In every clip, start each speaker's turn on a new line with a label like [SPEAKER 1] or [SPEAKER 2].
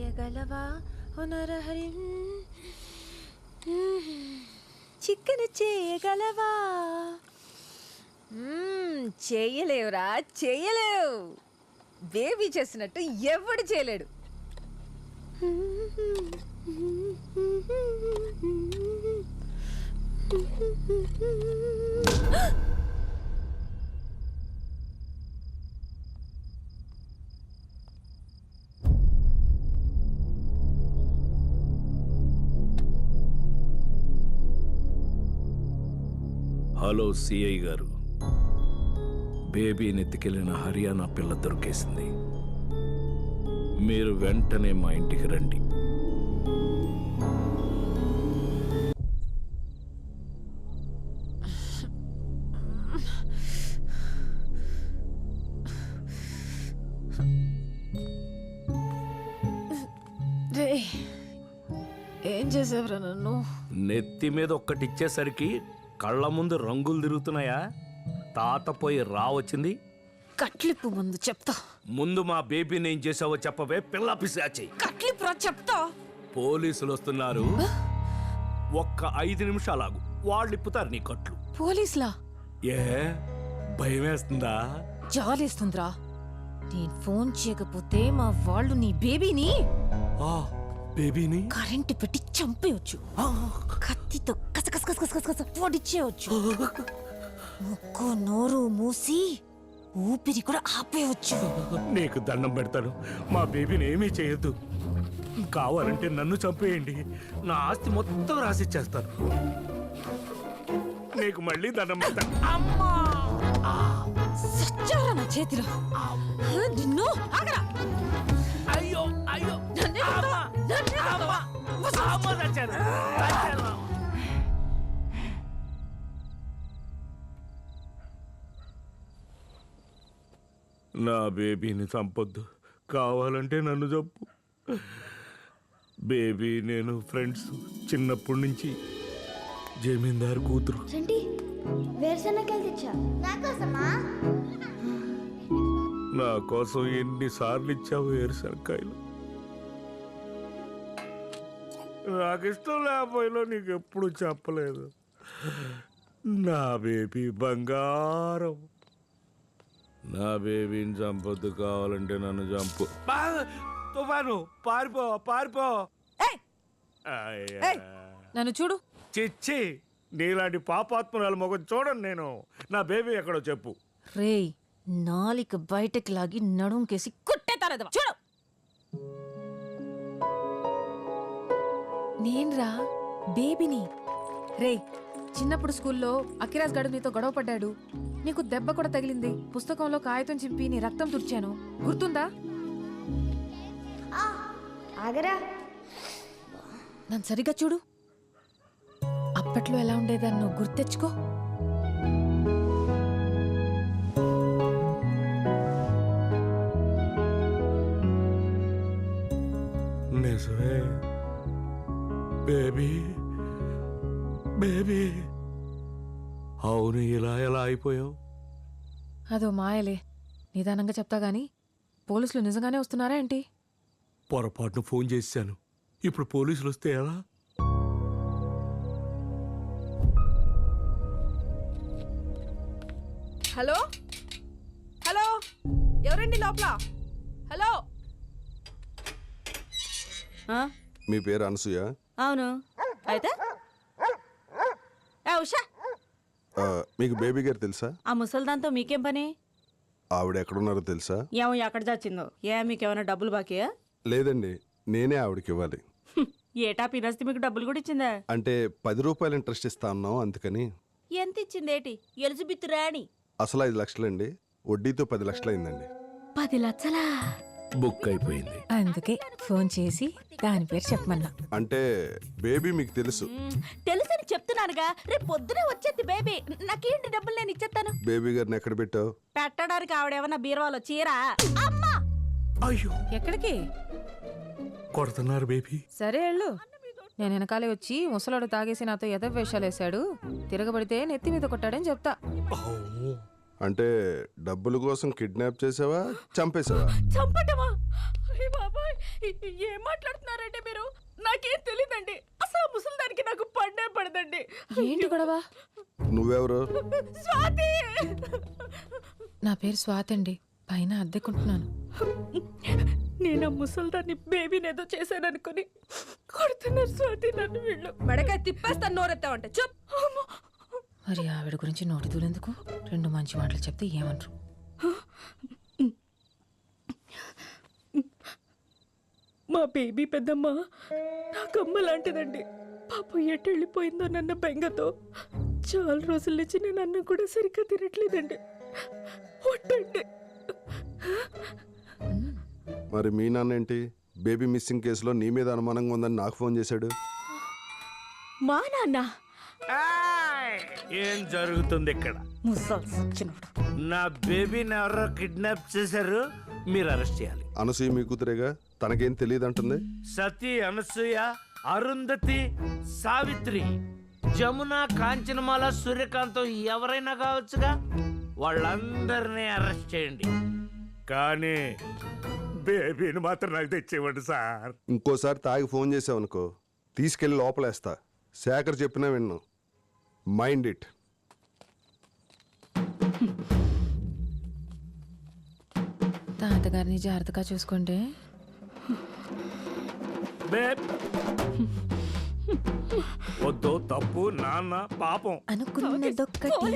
[SPEAKER 1] చేయగలవా నరహరి చికెన్ చేయగలవా చేయలేవురా చేయలేవు బేబీ చేసినట్టు ఎవడు చేయలేడు
[SPEAKER 2] హలో సిఐ గారు, బేబీని ఎత్తుకెళ్లిన హర్యానా పిల్ల దొరికేసింది. మీరు వెంటనే మా ఇంటికి రండి.
[SPEAKER 1] ఏం చేసావురా నన్ను?
[SPEAKER 2] నెత్తి మీద ఒక్కటిచ్చేసరికి కళ్ళ ముందు రంగులు తిరుగుతున్నాయా? తాత పోయి వచ్చింది.
[SPEAKER 1] కట్లిప్పు ముందు చెప్తా.
[SPEAKER 2] ముందు మా బేబీని ఏం చేసావో చెప్పవే పిల్ల పిశాచి.
[SPEAKER 1] కట్లిప్పు చెప్తా.
[SPEAKER 2] పోలీసులు వస్తున్నారు, ఒక్క 5 నిమిషాలాగు, వాళ్ళు ఇప్పుతారు నీ కట్లు.
[SPEAKER 1] పోలీసులా?
[SPEAKER 2] ఏ భయం వేస్తుందా?
[SPEAKER 1] జాలేస్తుందిరా. నేను ఫోన్ చేయకపోతే మా వాళ్ళు నీ
[SPEAKER 2] బేబీని
[SPEAKER 1] కరెంటు పెట్టి చంపేయచ్చు. కత్తితో కసకస పొడిచేయచ్చు. ముక్కు నోరు మూసి ఊపిరి కూడా ఆపేయచ్చు.
[SPEAKER 2] నీకు దండం పెడతాను, మా బేబీని ఏమీ చేయొద్దు. కావాలంటే నన్ను చంపేయండి, నా ఆస్తి మొత్తం రాసిచ్చేస్తాను. నీకు మళ్ళీ దండం పెడతాను.
[SPEAKER 1] సచ్చారా నా చేతిలో. నిన్ను ఆగరా.
[SPEAKER 2] అయ్యో అయ్యో నా బేబీని చంపొద్దు, కావాలంటే నన్ను చంపు. బేబీ నేను ఫ్రెండ్స్ చిన్నప్పటి నుంచి. జమీందారు కూతురు. నా కోసం ఎన్నిసార్లు ఇచ్చావు వేరుశనక్కాయలు? నాకు ఇష్టం లేకపోయినా నీకు ఎప్పుడు చెప్పలేదు. నా బేబీ బంగారం. నా బేబీని చంపొద్దు, కావాలంటే నన్ను చంపు. తుఫాను పారిపో పారిపో.
[SPEAKER 1] నన్ను చూడు.
[SPEAKER 2] చిచ్చి, నీలాంటి పాపాత్మరాలు మొగం చూడను నేను. నా బేబీ ఎక్కడో చెప్పు.
[SPEAKER 1] రేయ్, నాలిక బయటకి లాగి నడుంకేసి కుట్టేతారదవా. చూడు. నేన్రా బేబీని. రేయ్, చిన్నప్పుడు స్కూల్లో అఖిరాజ్ గడు నీతో గొడవ పడ్డాడు. నీకు దెబ్బ కూడా తగిలింది. పుస్తకంలో కాగితం చింపి నీ రక్తం తుడిచాను, గుర్తుందా? నన్ను సరిగ్గా చూడు. అప్పట్లో ఎలా ఉండేదాన్ని నువ్వు గుర్తెచ్చుకో.
[SPEAKER 2] నిజమే బేబీ, బేబీ. అవును, ఇలా ఎలా అయిపోయావు?
[SPEAKER 1] అదో మాయలే. నిదానంగా చెప్తా గాని, పోలీసులు నిజంగానే వస్తున్నారా ఏంటి?
[SPEAKER 2] పొరపాటును ఫోన్ చేశాను, ఇప్పుడు పోలీసులు వస్తే ఎలా?
[SPEAKER 1] హలో హలో, ఎవరండి లోపల? హలో.
[SPEAKER 3] మీ పేరు అనసూయ?
[SPEAKER 4] అవును. అయితే ఉషా,
[SPEAKER 3] మీకు బేబీ గారు తెలుసా?
[SPEAKER 4] ఆ ముసల్దాంతో మీకేం పని?
[SPEAKER 3] ఆవిడ ఎక్కడున్నారో తెలుసా?
[SPEAKER 4] ఏమో ఎక్కడ చచ్చిందో. మీకేమైనా డబ్బులు బాకీయా?
[SPEAKER 3] లేదండి, నేనే ఆవిడకి ఇవ్వాలి.
[SPEAKER 4] ఏటా పినస్తి మీకు డబ్బులు కూడా ఇచ్చిందా?
[SPEAKER 3] అంటే 10 రూపాయలు ఇంట్రెస్ట్ ఇస్తా అన్నాం, అందుకని.
[SPEAKER 4] ఎంత ఇచ్చిందేటి? ఎలిజబెత్ రాణి.
[SPEAKER 3] అసలు 5 లక్షలండి, వడ్డీతో 10 లక్షలు అయిందండి.
[SPEAKER 4] 10 లక్షలా?
[SPEAKER 2] బుక్ అయిపోయింది.
[SPEAKER 1] అందుకే ఫోన్ చేసి దాని పేరు చెప్పమన్నా.
[SPEAKER 3] అంటే బేబీ మీకు తెలుసు?
[SPEAKER 4] తెలుసని చెప్తున్నానుగా. రేపు పొద్దునే వచ్చేది బేబీ. నాకేంటి డబ్బులు నేను ఇచ్చేస్తాను.
[SPEAKER 3] బేబీ గారిని ఎక్కడ పెట్టావు?
[SPEAKER 4] పెట్టడానికి ఆవిడేమన్నా బీరువాలో చీరా? అమ్మా,
[SPEAKER 2] అయ్యో,
[SPEAKER 1] ఎక్కడికి
[SPEAKER 2] కొడుతున్నారు బేబీ?
[SPEAKER 1] సరే వెళ్ళు. నేను వెనకాలే వచ్చి ముసలాడు తాగేసి నాతో ఎదవ వేషాలు వేశాడు, తిరగబడితే నెత్తి మీద కొట్టాడని చెప్తా.
[SPEAKER 3] అంటే డబ్బుల కోసం కిడ్నాప్ చేసావా, చంపేసావా?
[SPEAKER 4] చంపటమా? బాబాయ్, ఏం మాట్లాడుతున్నారండి మీరు? నాకేం తెలీదండి. అసలు ఆ ముసలిదానికి నాకు పడ్డే పడదండి.
[SPEAKER 1] ఏంటి గొడవ?
[SPEAKER 3] నువ్వెవరు?
[SPEAKER 4] స్వాతి!
[SPEAKER 1] నా పేరు స్వాతి అండి, పైన అద్దెకుంటున్నాను.
[SPEAKER 4] నేను ఆ ముసలిదాన్ని బేబీని ఏదో చేశాననుకుని కొడుతున్నారు స్వాతి నన్ను వీళ్ళు. మెడకాయ తిప్పేస్తాను నోరెత్తావంటే చెప్.
[SPEAKER 1] మరి ఆవిడ గురించి నోటి దూలెందుకు? 2 మంచి మాటలు చెప్తే ఏమంటారు?
[SPEAKER 4] మా బేబీ పెద్దమ్మ నాకమ్మ లాంటిదండి. పాప ఎటు వెళ్ళిపోయిందో నన్న బెంగతో చాలా రోజుల నుంచి నేను అన్నం కూడా సరిగ్గా తినట్లేదండి. ఒట్టండి.
[SPEAKER 3] మరి మీ నాన్న ఏంటి బేబీ మిస్సింగ్ కేసులో నీ మీద అనుమానంగా ఉందని నాకు ఫోన్ చేశాడు.
[SPEAKER 4] మా నాన్న
[SPEAKER 2] ఏం జరుగుతుంది ఇక్కడ? నా బేబీని ఎవరో కిడ్నాప్ చేశారు, మీరు అరెస్ట్ చేయాలి.
[SPEAKER 3] అనసూయ మీ కూతురేగా, తనకేం తెలియదు అంటుంది.
[SPEAKER 2] సతీ, అనసూయ, అరుంధతి, సావిత్రి, జమున, కాంచనమాల, సూర్యకాంతం ఎవరైనా కావచ్చుగా. వాళ్ళందరినీ అరెస్ట్ చేయండి, కానీ బేబీని మాత్రం నాకు తెచ్చేవాడు సార్.
[SPEAKER 3] ఇంకోసారి తాగి ఫోన్ చేసావనుకో తీసుకెళ్లి లోపలేస్తా. శేఖర్ చెప్పినా విన్ను. Mind it.
[SPEAKER 1] తాతగారిని జాగ్రత్తగా చూసుకోండి.
[SPEAKER 2] బేబ్ వద్దు, తప్పు, నాన్న పాపం.
[SPEAKER 5] అనుకున్నదొక్కటి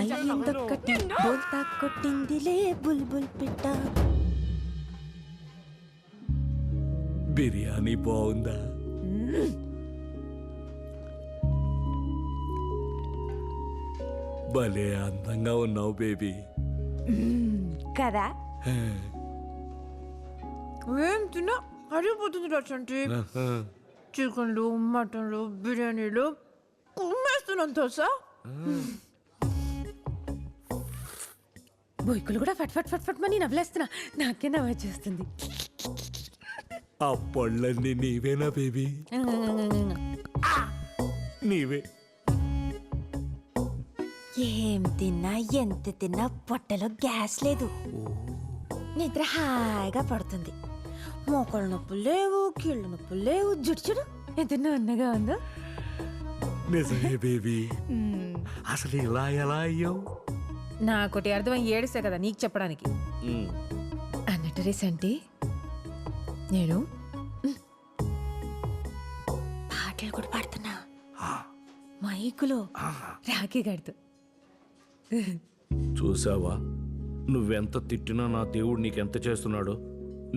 [SPEAKER 5] అయ్యిందొక్కటి బోల్తా కొట్టిందిలే బుల్బుల్ పిట్ట.
[SPEAKER 2] బిర్యానీ బాగుందా? భలే అందంగా ఉన్నావు బేబీ.
[SPEAKER 5] కదా
[SPEAKER 1] ఏం తిన్నా అడిగిపోతుంది రచంటి. చికెన్లు, మటన్లు, బిర్యానీలు కుమ్మేస్తున్నాను తెలుసా. బొయ్కులు కూడా ఫట్ ఫట్ ఫట్ ఫట్ మని నవ్వులేస్తున్నా. నాకే నవ్వు వచ్చేస్తుంది.
[SPEAKER 2] ఆ పళ్ళన్నీ నీవేనా బేబీ? నీవే.
[SPEAKER 5] ఏం తిన్నా ఎంత తిన్నా పొట్టలో గ్యాస్ లేదు. నిద్ర హాయిగా పడుతుంది. మోకాళ్ళ నొప్పులు లేవు, కీళ్ళ నొప్పులు లేవు. జుట్టు చూడు ఎంత నన్నగా ఉందో.
[SPEAKER 2] నిజమే బేబీ. అసలు ఇలా ఎలా అయ్యావు?
[SPEAKER 1] నాకోటి అర్థమై ఏడిస్తే కదా నీకు చెప్పడానికి. అన్నట్టు రీసెంట్ నేను
[SPEAKER 5] పాటలు కూడా పాడుతున్నా మైకులో
[SPEAKER 1] రాఖీ గడుతూ.
[SPEAKER 2] చూసావా, నువ్వెంత తిట్టినా నా దేవుడు నీకెంత చేస్తున్నాడో.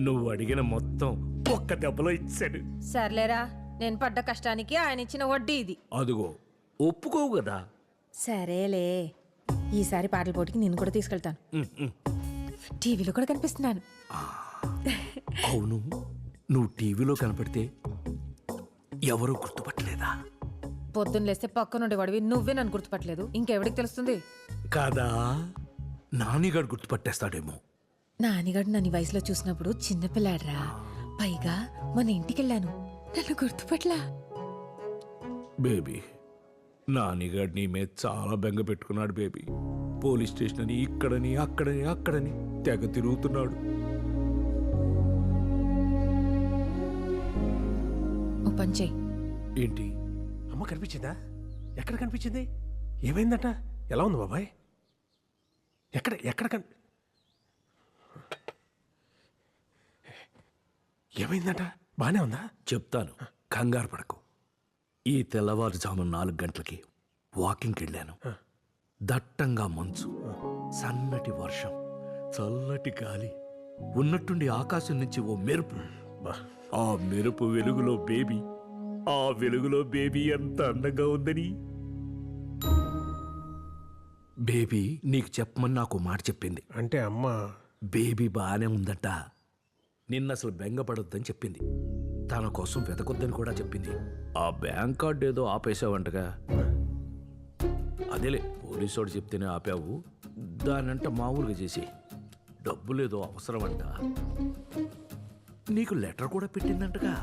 [SPEAKER 2] నువ్వు అడిగిన మొత్తం ఒక్క దెబ్బలో ఇచ్చాడు.
[SPEAKER 1] సర్లేరా, నేను పడ్డ కష్టానికి ఆయన ఇచ్చిన వడ్డీ ఇది.
[SPEAKER 2] అదిగో ఒప్పుకోవు కదా.
[SPEAKER 1] సరేలే, ఈసారి పాటల పోటీకి నేను కూడా తీసుకెళ్తాను. టీవీలో కూడా కనిపిస్తున్నాను.
[SPEAKER 2] అవును, నువ్వు టీవీలో కనపడితే ఎవరూ గుర్తుపట్టలేదా?
[SPEAKER 1] పొద్దున్న లేస్తే పక్కనుండే వాడివి నువ్వే నన్ను గుర్తుపట్టలేదు, ఇంకెవడికి తెలుస్తుంది?
[SPEAKER 2] కాదా, నానిగాడు గుర్తుపట్టేస్తాడేమో.
[SPEAKER 1] నానిగాడు నన్ను ఈ వయసులో చూసినప్పుడు చిన్నపిల్లాడరా. పైగా మన ఇంటికెళ్ళాను, నన్ను గుర్తుపట్లా.
[SPEAKER 2] బేబీ, నానిగాడు నీ మీద చాలా బెంగ పెట్టుకున్నాడు బేబీ. పోలీస్ స్టేషన్ అని ఇక్కడని అక్కడని అక్కడని తెగ తిరుగుతున్నాడు.
[SPEAKER 1] ఓ పని చెయ్యి.
[SPEAKER 2] ఏంటి?
[SPEAKER 6] అమ్మ కనిపించిందా? ఎక్కడ కనిపించింది? ఏమైందట? ఎలా ఉంది బాబాయ్? ఎక్కడ ఎక్కడ ఏమైందట? బానే ఉందా?
[SPEAKER 2] చెప్తాను, కంగారు పడకు. ఈ తెల్లవారుజాము 4 గంటలకి వాకింగ్కి వెళ్ళాను. దట్టంగా మంచు, సన్నటి వర్షం, చల్లటి గాలి, ఉన్నట్టుండి ఆకాశం నుంచి ఓ మెరుపు. ఆ మెరుపు వెలుగులో బేబీ, ఆ వెలుగులో బేబీ ఎంత అందంగా ఉందని. బేబీ నీకు చెప్పమని నాకు మాట చెప్పింది.
[SPEAKER 6] అంటే అమ్మ
[SPEAKER 2] బేబీ బాగానే ఉందట. నిన్న అసలు బెంగపడొద్దని చెప్పింది. తన కోసం వెతకొద్దని కూడా చెప్పింది. ఆ బ్యాంక్ కార్డు ఏదో ఆపేసావంటగా. అదేలే, పోలీసోడు చెప్తేనే ఆపావు. దానంట మామూలుగా చేసి డబ్బులేదో అవసరం అంట. నీకు లెటర్ కూడా పెట్టిందంటగా.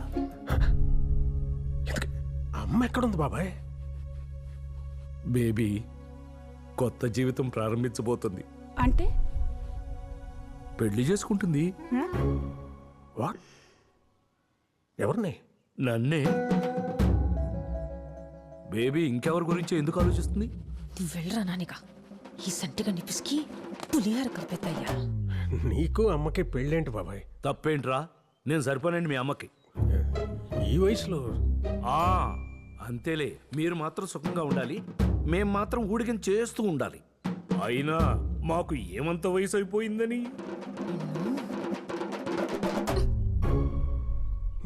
[SPEAKER 6] అమ్మ ఎక్కడుంది బాబాయ్?
[SPEAKER 2] బేబీ కొత్త జీవితం ప్రారంభించబోతుంది.
[SPEAKER 4] అంటే
[SPEAKER 2] పెళ్లి చేసుకుంటుంది.
[SPEAKER 6] వాట్? ఎవరిని?
[SPEAKER 2] నన్నే. బేబీ ఇంకెవరి గురించి ఎందుకు ఆలోచిస్తుంది?
[SPEAKER 5] నువ్వు వెళ్ళరా నానిగా, ఈ సంటిగా నిపిసికి పులిహార కలిపేద్దయ్యా.
[SPEAKER 6] నీకు అమ్మకి పెళ్ళేంటి బాబాయ్?
[SPEAKER 2] తప్పేంట్రా, నేను సరిపోనండి మీ అమ్మకి.
[SPEAKER 6] ఈ వయసులో
[SPEAKER 2] ఆ అంతేలే, మీరు మాత్రం సుఖంగా ఉండాలి, మేం మాత్రం ఊడిగం చేస్తూ ఉండాలి. అయినా మాకు ఏమంత వయసు అయిపోయిందని.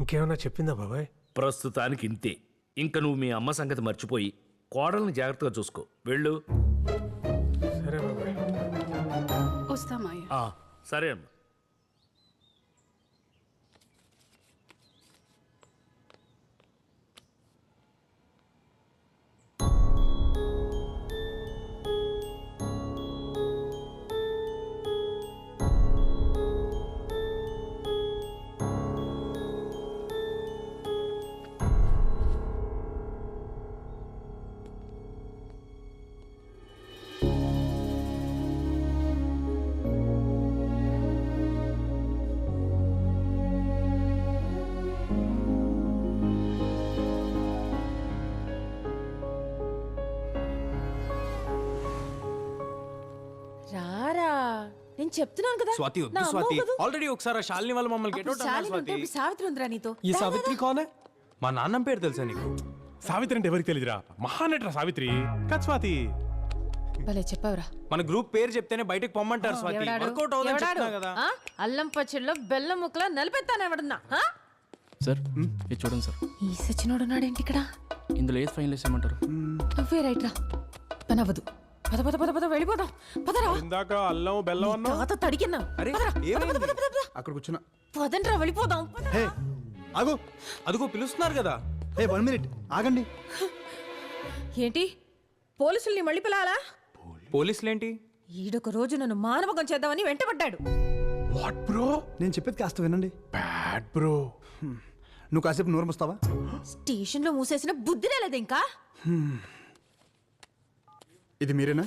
[SPEAKER 6] ఇంకేమైనా చెప్పిందా బాబాయ్?
[SPEAKER 2] ప్రస్తుతానికి ఇంతే. ఇంకా నువ్వు మీ అమ్మ సంగతి మర్చిపోయి కోడల్ని జాగ్రత్తగా చూసుకో. వెళ్ళు.
[SPEAKER 6] సరే బాబాయ్.
[SPEAKER 4] వస్తామాయ్యా.
[SPEAKER 2] ఆ, సరే అమ్మా.
[SPEAKER 5] రారా, నేను చెప్తున్నాను కదా.
[SPEAKER 7] స్వాతి
[SPEAKER 5] నా
[SPEAKER 7] వద్దు
[SPEAKER 5] అమ్మ
[SPEAKER 7] స్వాతి.
[SPEAKER 5] వద్దు.
[SPEAKER 7] ఆల్రెడీ ఒకసారి ఆ శాలిని వాళ్ళు మమ్మల్ని గెట్
[SPEAKER 5] అప్పుడు
[SPEAKER 7] అవుట్ అన్నారు
[SPEAKER 5] శాలిని ఉంటే
[SPEAKER 7] స్వాతి.
[SPEAKER 5] ఇప్పుడు సావిత్రి ఉందిరా నీతో.
[SPEAKER 7] ఈ
[SPEAKER 5] రా,
[SPEAKER 7] సావిత్రి
[SPEAKER 5] రా,
[SPEAKER 7] కోనే? మా నాన్న పేరు తెలుసా నీకు?
[SPEAKER 6] సావిత్రి అంటే ఎవరికి తెలియదురా? మహానటరా సావిత్రి. కాదు స్వాతి.
[SPEAKER 5] భలే చెప్పావురా.
[SPEAKER 7] మన గ్రూప్ పేరు చెప్తేనే బయటకు పొమ్మంటారు స్వాతి.
[SPEAKER 5] ఎవడాడు?
[SPEAKER 7] వర్కౌట్ అవుదని
[SPEAKER 5] ఎవడాడు?
[SPEAKER 7] చెప్తున్నా కదా.
[SPEAKER 5] ఆ? అల్లం పచ్చడిలో బెల్లం ముక్కలా నలిపెత్తాను ఎవడన్నా. ఆ?
[SPEAKER 8] సార్ ఇది చూడండి సార్,
[SPEAKER 5] ఈ సచినోడు ఉన్నాడేంటి ఇక్కడ?
[SPEAKER 8] ఇందులో ఏది ఫైనల్ వేసేయమంటారు?
[SPEAKER 5] నువ్వే రైట్ రా. పని అవ్వదు. పద పద పద పద వెళ్ళిపోదాం. పదరా.
[SPEAKER 6] ఇందాక అల్లం బెల్లం అన్నా.
[SPEAKER 5] తాత తడికిన్నా.
[SPEAKER 7] అరే,
[SPEAKER 5] పదరా. పద,
[SPEAKER 7] ఏమైంది?
[SPEAKER 5] పద, పద, పద, పద.
[SPEAKER 9] అక్కడ కూర్చున్నా.
[SPEAKER 5] పదండ్రా వెళ్ళిపోదాం. పద.
[SPEAKER 9] హే ఆగు.
[SPEAKER 7] అదిగో పిలుస్తున్నారు కదా.
[SPEAKER 9] హే 1 మినిట్ ఆగండి.
[SPEAKER 5] ఏంటి పోలీసుల్ని మళ్ళీ పిలాలా?
[SPEAKER 7] పోలీసులేంటి?
[SPEAKER 5] ఈడొక రోజు నన్ను మానవకం చేద్దామని వెంటబడ్డాడు.
[SPEAKER 6] What bro?
[SPEAKER 9] నేను చెప్పేది కాస్త వినండి.
[SPEAKER 6] Bad bro.
[SPEAKER 9] నువ్వు కాసేపు నోరు మూస్తావా?
[SPEAKER 5] స్టేషన్ లో మూసేసిన బుద్ధి లేదు ఇంకా.
[SPEAKER 9] ఇది మీరేనా?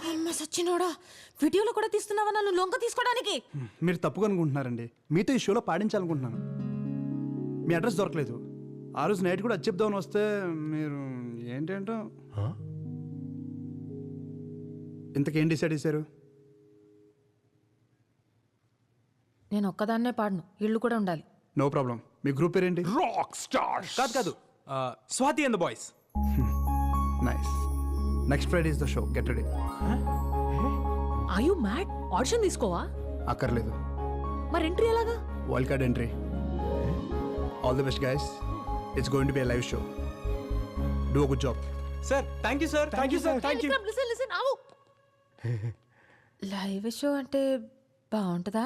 [SPEAKER 5] అమ్మ సచ్చినోడా, వీడియోలో కూడా తీస్తున్నావా నన్ను లొంగ తీసుకోవడానికి?
[SPEAKER 9] మీరు తప్పుగా అనుకుంటున్నారండి. మీతో ఈ షోలో పాడించాలనుకుంటున్నాను. మీ అడ్రస్ దొరకలేదు. ఆ రోజు నైట్ కూడా అది చెప్దామని వస్తే మీరు ఏంటేంటో. ఇంతకేం డిసైడ్ చేశారు?
[SPEAKER 5] నేను ఒక్కదాన్నే పాడను, ఇళ్ళు కూడా ఉండాలి.
[SPEAKER 9] No problem. మీ గ్రూప్ పేరేంటి?
[SPEAKER 6] Rock star.
[SPEAKER 7] కాదు కాదు, Swathi and the boys.
[SPEAKER 9] Nice. Next Friday is the show. Get ready.
[SPEAKER 4] Are you mad? Audition తీసుకోవా?
[SPEAKER 9] అక్కర్లేదు.
[SPEAKER 4] మరి ఎంట్రీ ఎలాగా?
[SPEAKER 9] Wild card entry. All the best guys. It's going to be a live show. Do a good job.
[SPEAKER 7] Sir thank you sir. Thank you sir. Thank you.
[SPEAKER 4] Listen listen ఆవు.
[SPEAKER 5] Live show అంటే బాగుంటుందా?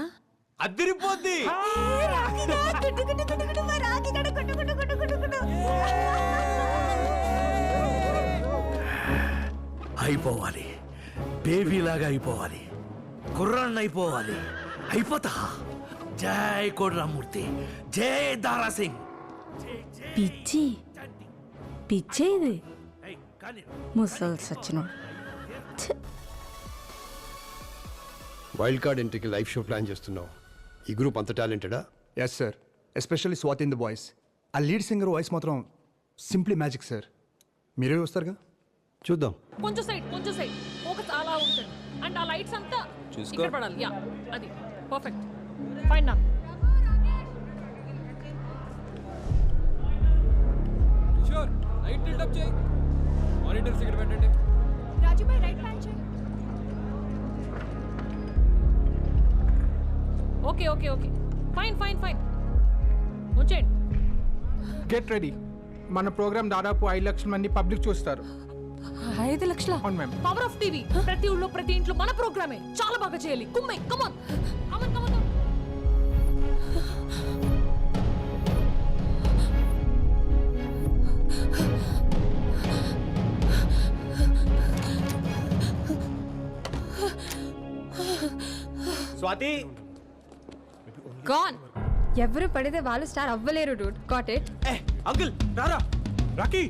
[SPEAKER 7] అదిరిపోద్ది.
[SPEAKER 2] అయిపోవాలి, బేబీలాగా అయిపోవాలి, కుర్రాన్ని అయిపోవాలి. అయిపోతా. జై కోడ్రామూర్తి, జై దారా సింగ్.
[SPEAKER 4] పిచ్చి పిచ్చే ఇది.
[SPEAKER 2] ఏయ్, కానీ
[SPEAKER 4] ముసల్ సచ్చినోడు.
[SPEAKER 10] వైల్డ్ కార్డ్ ఎంట్రీకి లైవ్ షో ప్లాన్ చేస్తున్నావు. ఈ గ్రూప్ అంత టాలెంటెడా?
[SPEAKER 9] Yes sir. Especially Swathi in the voice. ఆ లీడ్ సింగర్ వాయిస్ మాత్రం సింప్లీ మ్యాజిక్ సార్. మీరే వస్తారుగా?
[SPEAKER 10] చూద్దాం.
[SPEAKER 4] కొంచెం సైడ్ ఫోకస్ అలా ఉంటుంది. అండ్ ఆ లైట్స్ అంతా ఇక్కడ పడాలి. యా, అది పర్ఫెక్ట్. ఫైన్ నా.
[SPEAKER 7] షూర్. లైట్ టిల్ట్ అప్ చేయి. మానిటర్స్ ఇక్కడ పెట్టండి.
[SPEAKER 4] రాజుభాయ్ రైట్ హ్యాండ్ చేయి. Okay okay okay, fine fine fine. వచ్చేయండి.
[SPEAKER 11] Get ready. మన ప్రోగ్రామ్ దాదాపు 5 లక్షల మంది పబ్లిక్ చూస్తారు.
[SPEAKER 5] 5 లక్షల?
[SPEAKER 11] అవును మ్యామ్.
[SPEAKER 4] Power of TV. ప్రతి ఊళ్ళో ప్రతి ఇంట్లో మన ప్రోగ్రామే. చాలా బాగా చేయాలి. కుమ్మై come on come on come on.
[SPEAKER 7] Swathi.
[SPEAKER 1] Gone. ఎవరు పడితే వాళ్ళు స్టార్ అవ్వలేరు డూడ్. Got it.
[SPEAKER 7] ఏ అంకుల్ రారా.
[SPEAKER 6] రాకీ.